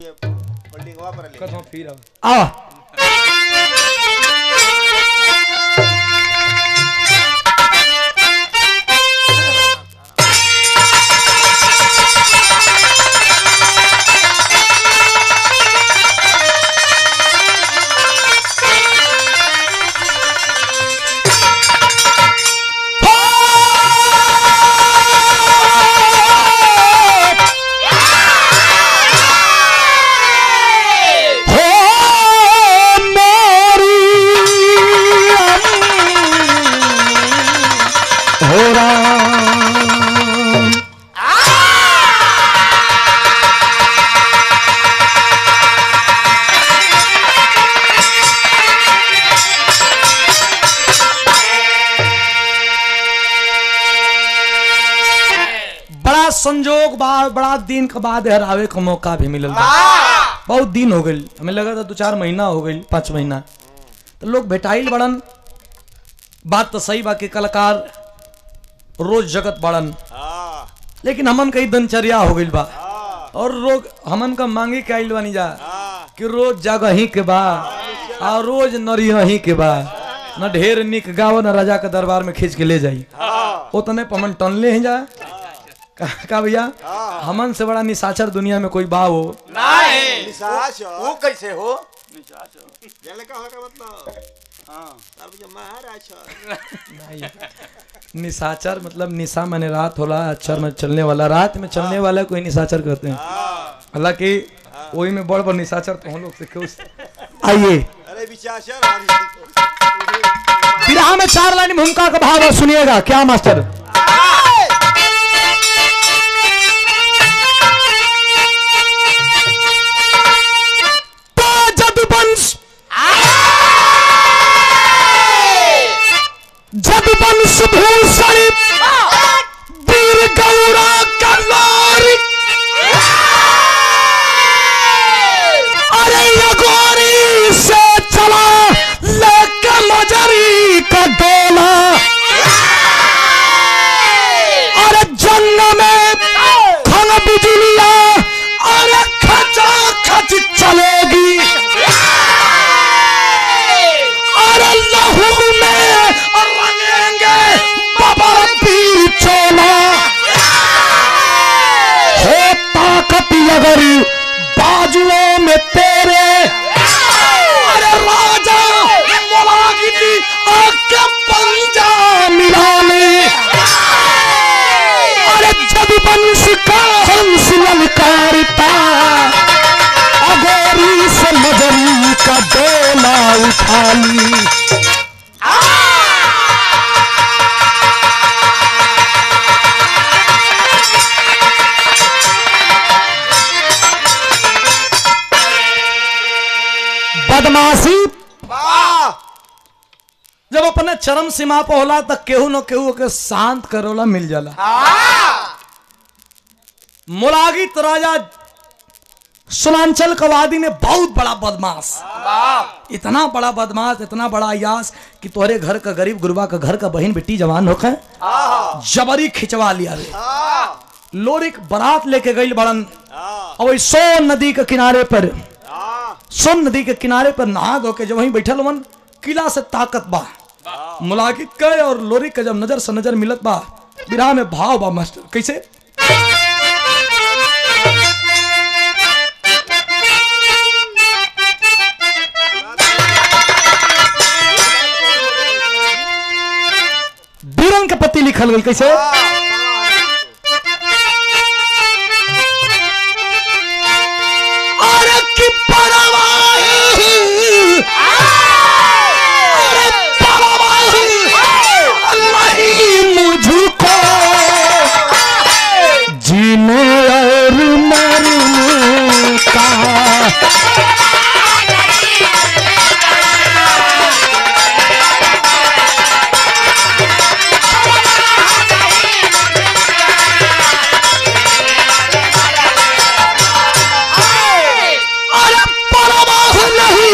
Holding पर ले कथो फिर आ संजोग बाद बड़ा दिन के बाद हरावे का मौका भी मिलल। बहुत दिन हो गई, हमें लगा था 2-4 महीना हो गई, 5 महीना। तो लोग भेटाइल बड़न। बात तो सही बा कि कलाकार रोज जगत बड़न, लेकिन हमन कई दिनचर्या हो गई बा और लोग हमन का मांगे के आइल बानी जा कि रोज जगह ही के बा और रोज नरिया ही के बा, न ढेर निक गाओ न राजा के दरबार में खींच के ले जाई। उतने पमन टनले ही जा का भैया। हमन से बड़ा निशाचर दुनिया में कोई बा हो नहीं। निशाचर वो कैसे हो? निशाचर का मतलब नहीं, निशाचर मतलब निशा माने रात होला, अक्षर में चलने वाला, रात में चलने वाला कोई निशाचर कहते हैं। हालांकि वही में बड़ बड़ निशाचर तो हम लोग से क्यों। आइए विराह में 4 लाइन भूमिका का भाव सुनिएगा। क्या मास्टर? भूषण वीर गौरा कल्लोरी, अरे यगोरी से चला लेके मजरी का डोला, अरे जंग में खन बिजलिया अरे खचा खच चलेगी, अरे लहू में हो ताकत अगर बाजुओं में तेरे, अरे राजा मोलागिरी आके पंजा मिलाने, अरे जब वंश का हंस ललकारता अगोरी से मजरी का डोला उठा ली। बदमाशी जब अपने चरम सीमा पर होला तक केहू न केहू के शांत करोला मिल जाला। मुलागित राजा सुनांचल कवादी में बहुत बड़ा बदमाश, इतना बड़ा बदमाश, इतना बड़ा अयास कि तोहरे घर का गरीब गुरबा का घर का बहन बेटी जवान होके जबरी खिंचवा लिया रे। लोरिक बारात लेके गई बड़न और सोन नदी के किनारे पर, सोन नदी के किनारे पर नहा धो के जब वहीं बैठल वन, किला से ताकत बा मुलागित का और लोरी का जब नजर से नजर मिलत बा, विराह में भाव बा मास्टर। कैसे? बीरन के पत्ती लिखल गई। कैसे?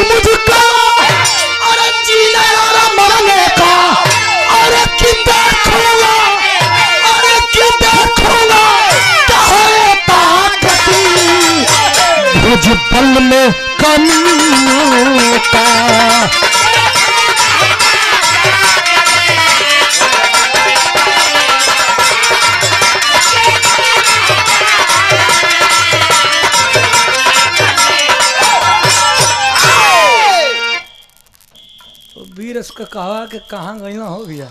मुझको तुझ बल में कमी का। तो वीर इसका कहा कि कहाँ गई ना हो गया।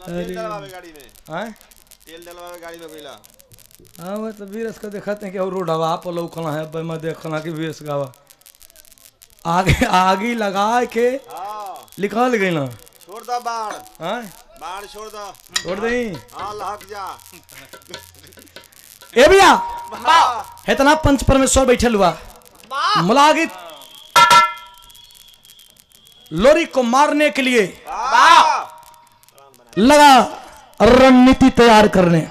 तेल डलवावे गाड़ी में, हैं तेल डलवावे गाड़ी में गइला। हाँ वो तो वीर इसका दिखाते हैं कि और रोड हवा पर लौकना है भाई, मैं देखना कि वीर इसका आगे आगे लगा के निकाल गई ना। छोड़ दो बाण, हाँ बाण छोड़ दो, छोड़ दई। हाँ लहक जा। ए भैया इतना पंच परमेश्वर बैठल हुआ, मुलागित लोरी को मारने के लिए लगा रणनीति तैयार करने,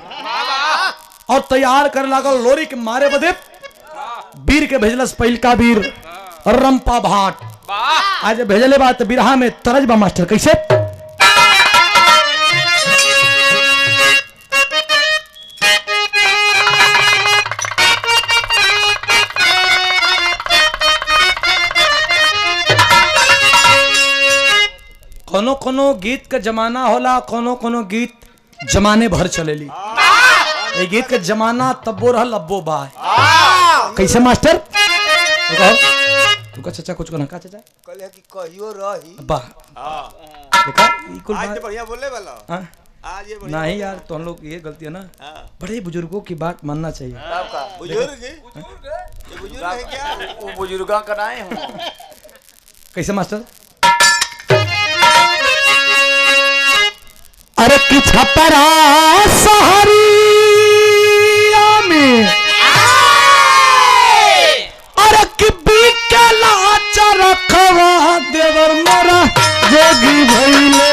और तैयार कर लगा लोरी के मारे बदे वीर के भेजलस पहिल का वीर रंपा भाट। आज भेजले बात बिरहा में तरज बा मास्टर कैसे। कोनो कोनो गीत का जमाना होला, कोनो कोनो गीत जमाने भर चलेली। ये गीत का जमाना तब्बो रहल अब्बो बा। कैसे मास्टर तुका चाचा कुछ कहना का चाचा कहले कि कहियो रही बा। देखा ई कुल आज बात तो बढ़िया बोले वाला। हां आज ये बढ़िया नहीं यार, तो हम लोग ये गलती है ना, बड़े बुजुर्गों की बात मानना चाहिए। बुजुर्ग, ये बुजुर्ग है क्या? वो बुजुर्गा कराए हूँ। कैसे मास्टर। अरे कि छपरा सहरिया में अरे कि बीकेला चरखवा देवर मोरा जोगी भइले।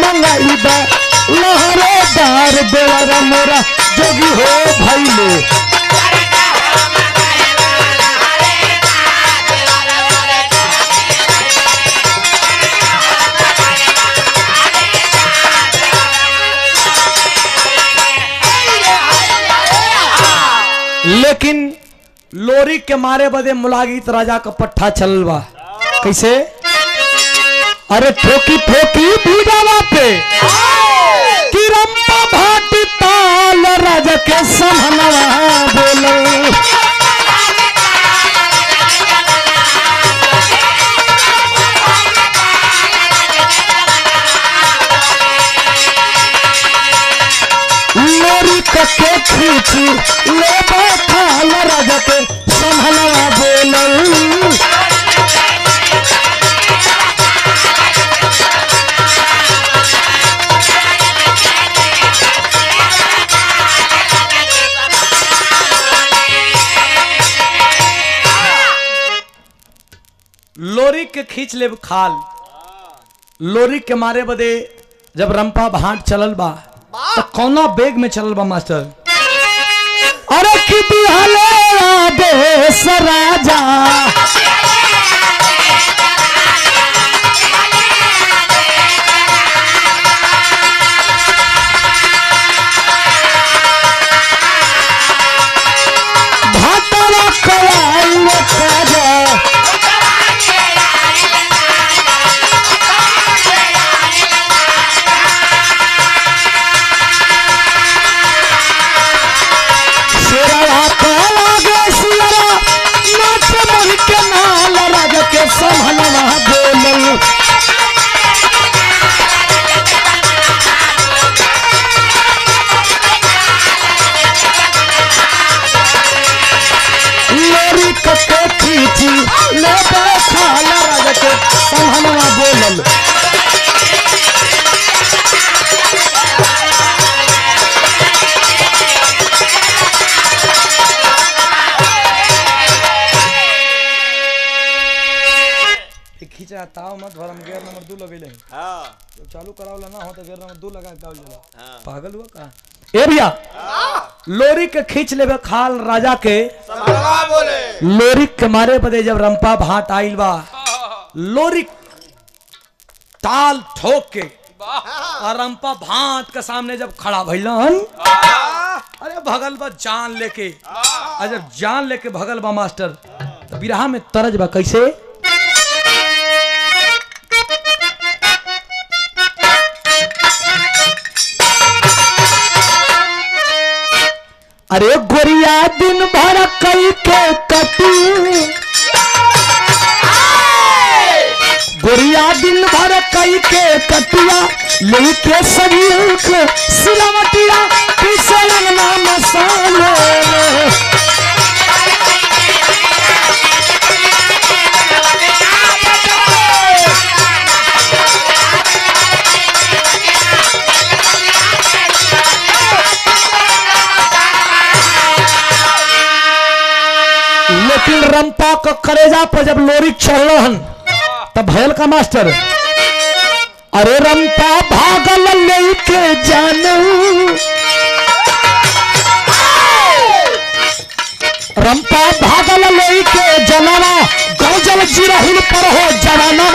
मंगाईबा लहरेदार देवर मोरा जोगी हो भइले। लेकिन लोरी के मारे बदे मुलागित राजा का पट्टा चलवा कैसे। अरे ठोकी ठोकी बीड़ावा पे कि रंपा भाट ताल राजा के समहनवा बोलो। लोरी कके खींची ले बैठाल राजा के समहनवा बोलो। लोरी के खींच ले खाल, लोरी के मारे बदे जब रंपा भाट चलल बा तो कौना बेग में चलल बा मास्टर। अरे कि बिहले देश राजा भाटवा कलाई काजा। बोलल खींचा ताव मत भर हम गेयर नंबर 2 लगैले। हां तो चालू करावला ना हो तो गेयर नंबर 2 लगा के गावल जाला। पागल हुआ का ए भैया लोरी के खींच लेवे खाल राजा के लोरी के मारे बदे जब रंपा भाट आइल बा लोरी ताल ठोक के और रंपा भाट के सामने जब खड़ा भइलन अरे भगल बा जान लेके जब जान लेके भगल बा मास्टर तो बिरहा में तरज बा कैसे अरे गोरिया दिन भर कई के कटी गोरिया दिन भर कई के कटिया लेके सभी सिलवटिया पीछे लगना मसाले लेकिन रंपा को करेजा पर जब लोरी चढ़ल तब भयल का मास्टर अरे रंपा भागल लेके जानू रंपा भागल लेके जनाना गौजल जिरहिल पर हो जवाना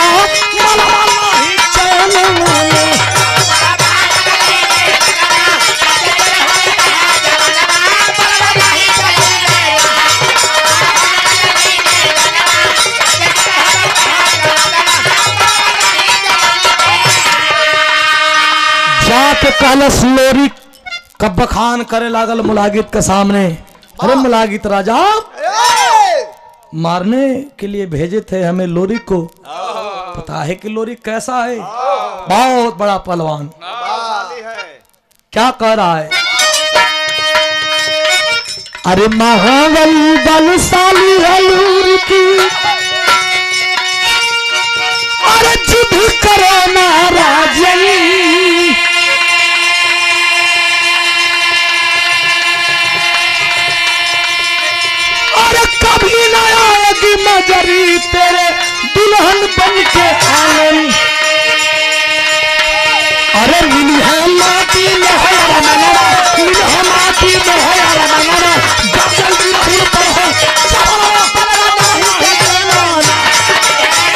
जाके कहलस लोरी का बखान करे लागल मुलागित के सामने अरे मुलागित राजा मारने के लिए भेजे थे हमें लोरी को पता है कि लोरी कैसा है बहुत बड़ा पहलवान क्या कह रहा है अरे महाबल बलशाली है लोरी की अरे जिद करो ना राजनी कभी न आएगी मजरी तेरे दुल्हन बन के आंगन अरे मिली है माटी में है रमना मिली है माटी में है रमना जल्दी रही पर है चलो पलवा नहीं है जमाना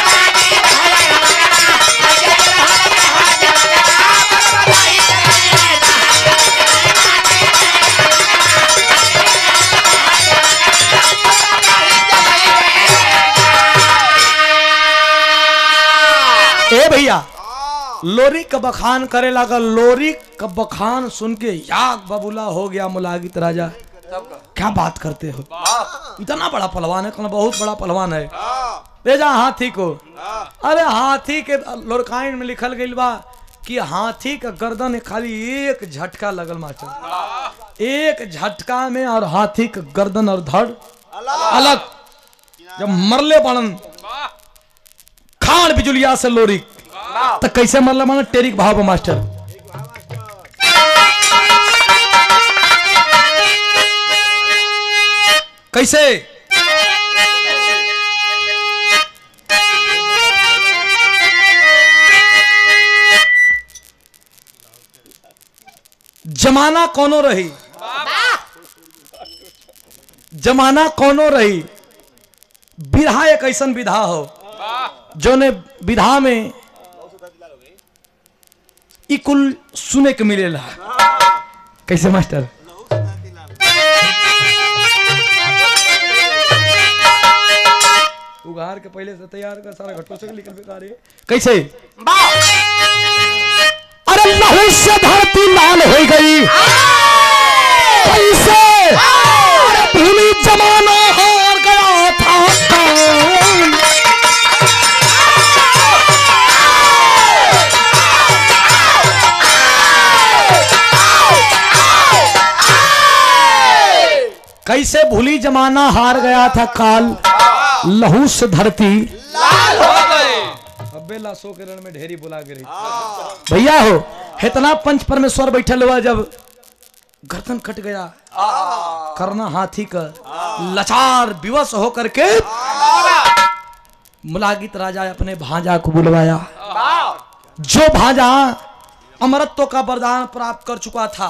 ए भैया लोरी का बखान करे लगा लोरी का बखान सुन के याग बबूला हो गया मुलागित राजा क्या बात करते हो इतना बड़ा पहलवान है बहुत बड़ा पहलवान है भेजा हाथी को अरे हाथी के लोरकाइन में लिखल गई बा कि हाथी का गर्दन खाली एक झटका लगल मास्टर एक झटका में और हाथी का गर्दन और धड़ अलग जब मरले बनन खान बिजुलिया से लोरी तो कैसे मरला माना टेरिक भाव मास्टर कैसे जमाना कोनो रही जमाना कोनो रही विधा एक ऐसन विधा हो जो ने विधा में इकुल सुने के मिलेला कैसे मास्टर उगार के पहले से तैयार कर सारा घटो से निकल बेकार है कैसे अरे लहू से धरती लाल हो गई कैसे अरे भूमि जमाना हार गया था कैसे भूली जमाना हार गया था काल लहू से धरती लाल हो गई अबे लाशों के रण में ढेरी बुला गिरी भैया हो इतना पंच परमेश्वर बैठल हुआ जब गर्दन कट गया करना हाथी का लाचार विवश होकर के मुलागित राजा अपने भांजा को बुलवाया जो भांजा अमरत्व का वरदान प्राप्त कर चुका था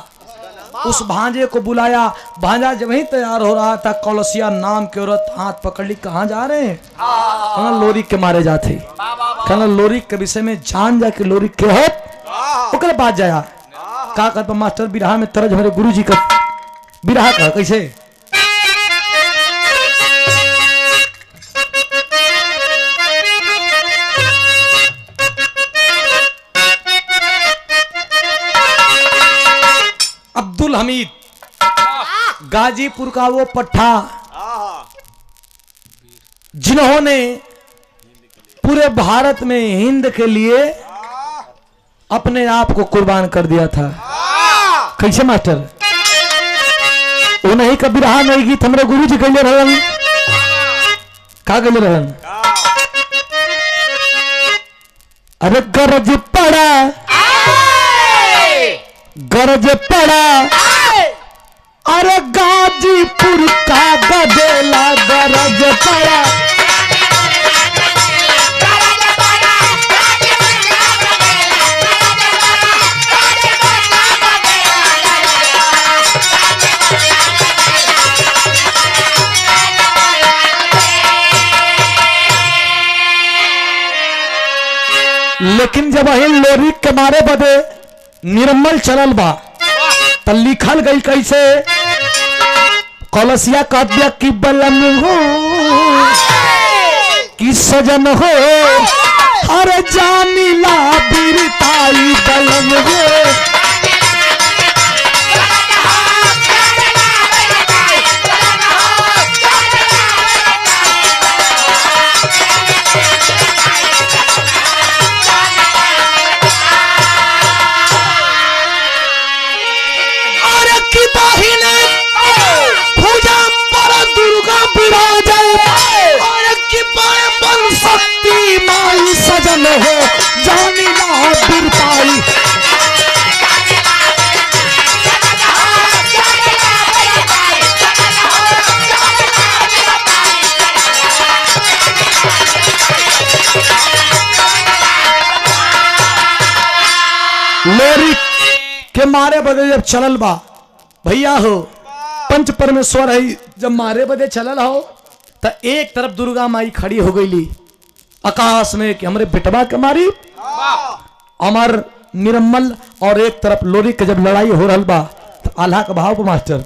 उस भांजे को बुलाया। भांजा जब ही तैयार हो रहा था, कौलसिया नाम की औरत हाथ पकड़ ली, कहाँ जा रहे हैं? कहना लोरी के मारे जाते। कहना लोरी के विषय में जान जा के लोरी के होत ओकर बात जाया का कर मास्टर बिरहा में तरज हमारे गुरु जी का बिरहा का कैसे अब्दुल हमीद गाजीपुर का वो पट्टा जिन्होंने पूरे भारत में हिंद के लिए अपने आप को कुर्बान कर दिया था। कैसे मास्टर? वो नहीं कभी रहा नहीं गीत हमारे गुरु जी कहले रहन का कहले रहन अरे गरज पड़ा अरे गाजीपुर का गदेला गरज पड़ा लेकिन जब वही लोरी के मारे बदे निर्मल चलल बा तो लिखल गई कैसे कौलसिया कह दिया कि बलम हो कि सजन हो हर जानीला बीरताई बलम हो सजन हो जानीला बीरताई लोरी के मारे बदे जब चलल बा भैया हो पंच परमेश्वर है जब मारे बदे चलल हो तो एक तरफ दुर्गा माई खड़ी हो गई आकाश में कि हमरे बेटवा के मारी अमर निर्मल और एक तरफ लोरी के जब लड़ाई हो रहा बा तो आल्हा का भाव मास्टर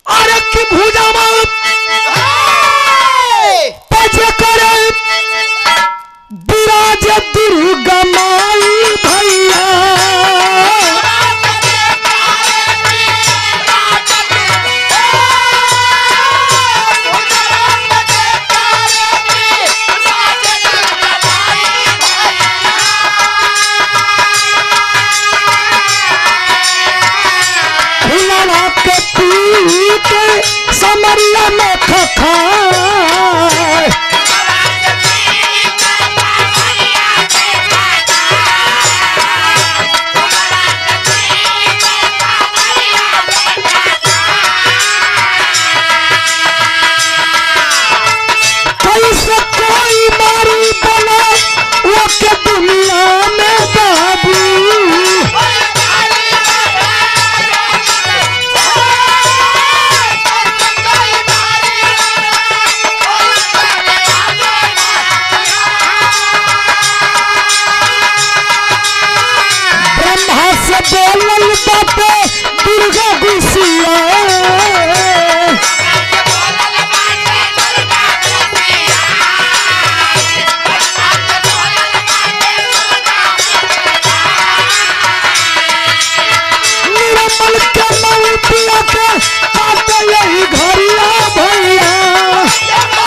अरे की भूजा दुर्गा माई भैया फुलवा के पीठ समरिया में खखा दुर्गा गुसिया निर्मल के मऊतिया के काटे यही घरिया भैया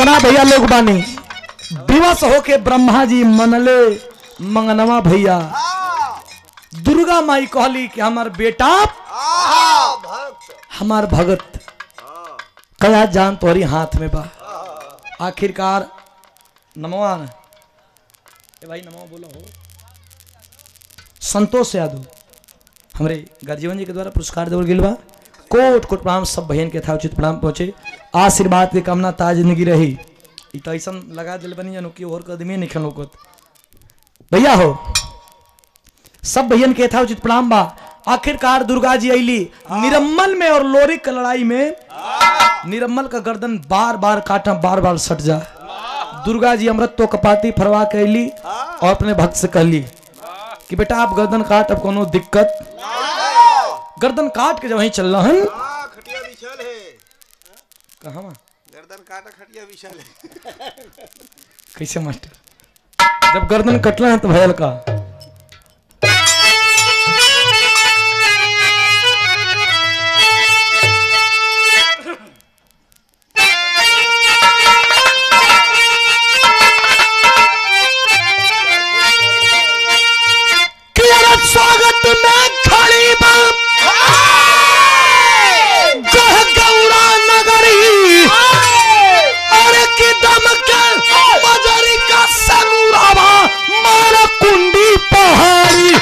कितना भैया लोग बानी विवश होके ब्रह्मा जी मनले मंगनवा भैया दुर्गा माई कहली कि हमार बेटा हमार भगत कया जान तोहरी हाथ में बा। आखिरकार नमवा ए भाई नमो बोलो हो। संतोष यादव हमरे गर्जीवन जी के द्वारा पुरस्कार देवल गेल बा। कोट कोट प्रणाम सब बहन के था उचित प्रणाम पहुंचे। आशीर्वाद की कामना ताज जिंदगी रही। तो ऐसा लगा दिल बनी जानो कि और कदमी नहीं खनोकत भैया हो। सब बहन के था उचित प्रणाम बा। आखिरकार दुर्गा जी अली निरम्मल में और लोरिक की लड़ाई में निरम्मल का गर्दन बार बार काटा बार बार सट जा। दुर्गा जी अमृत तो कपाती फरवा के अली और अपने भक्त से कहली कि बेटा आप गर्दन काट अब कोनो दिक्कत। गर्दन काट के जब वहीं चल रहा है खटिया विशाल है कहाँ गर्दन काटा खटिया विशाल है कैसे मास्टर जब गर्दन कटला है तो भयल का स्वागत में खड़ी बाप गौरा नगरी और की दम के मजरी का सनूरावा मारा कुंडी पहाड़ी।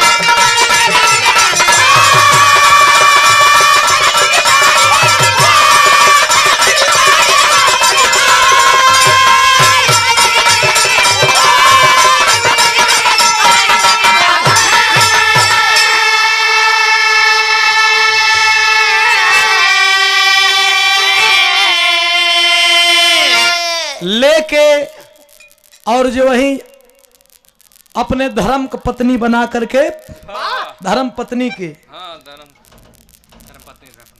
लेके और जो वही अपने धर्म को पत्नी बना करके धर्म पत्नी के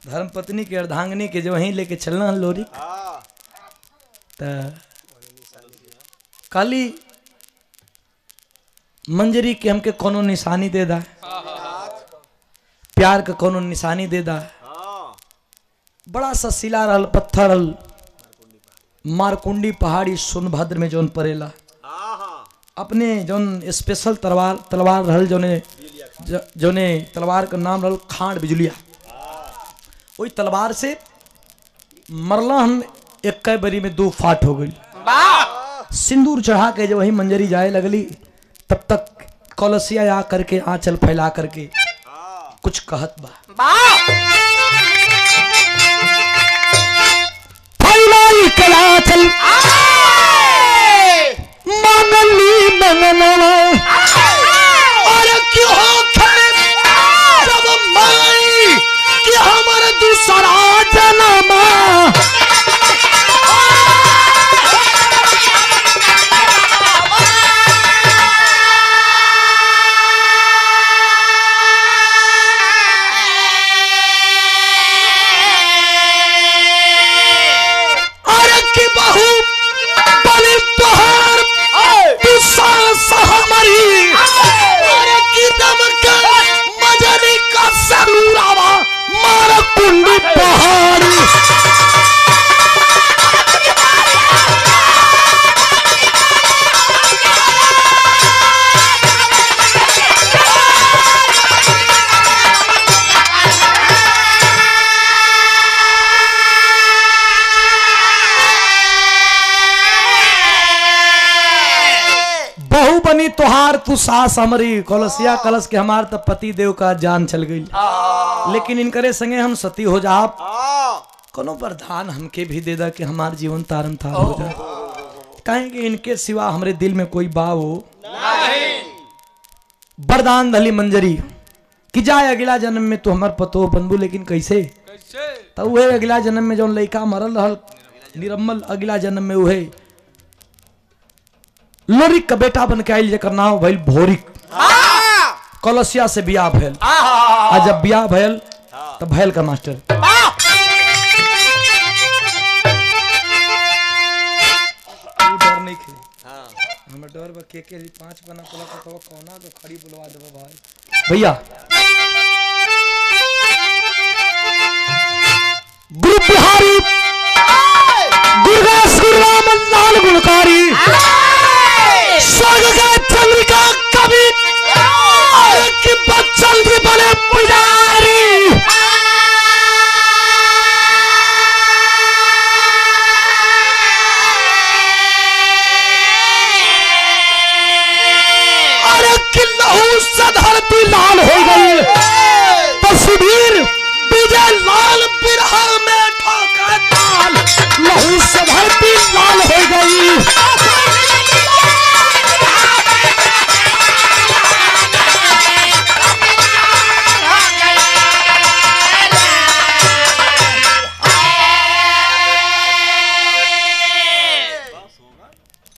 धर्म पत्नी के अर्धांगिनी के जो वही लेके चलना लोरी काली मंजरी के हमके कोनो निशानी दे दा प्यार का कोनो निशानी दे दा। बड़ा सा सिला रहल पत्थर रहल मारकुंडी पहाड़ी सोनभद्र में जोन परेला अपने जोन स्पेशल तलवार रहल जोने तलवार का नाम रहल खांड बिजुलिया। वही तलवार से मरला हम एक बरी में 2 फाट हो गई। सिंदूर चढ़ा के जो वही मंजरी जाए लगली तब तक कलसिया आ करके आंचल फैला करके कुछ कहत बा चल मंगली मंगलवा और क्यों खड़े जब माई कि हमारा दूसरा जन्म कुंडी पहाड़ी। बहु बनी तोहार तू सास हमारी कलसिया कलश के हमार तब पति देव का जान चल गई लेकिन इनकरे संगे हम सती हो जा कोनो वरदान हमके भी दे दा कि हमार जीवन तारम तार हो जाए। कहें कि इनके सिवा हमरे दिल में कोई बाव हो नहीं। वरदान धली मंजरी कि जाए अगला जन्म में तू हमार पतो बनबू लेकिन कैसे तो वह अगला जन्म में जौन लड़का मरल रहल निरम्मल अगला जन्म में वह लोरिक का बेटा बन के आयल जेकर नाम भइल भोरिक कलसिया से बियाह भैल। आ जब बियाह भैल तब भैल का मास्टर डर नहीं खे हमें डर बा के 5 बना तो कौना तो खड़ी बुलवा देबो भाई भैया। गुरु बिहारी दुर्गा श्री राम उससे धरती लाल हो गई तो सुधीर विजय लाल बिरहा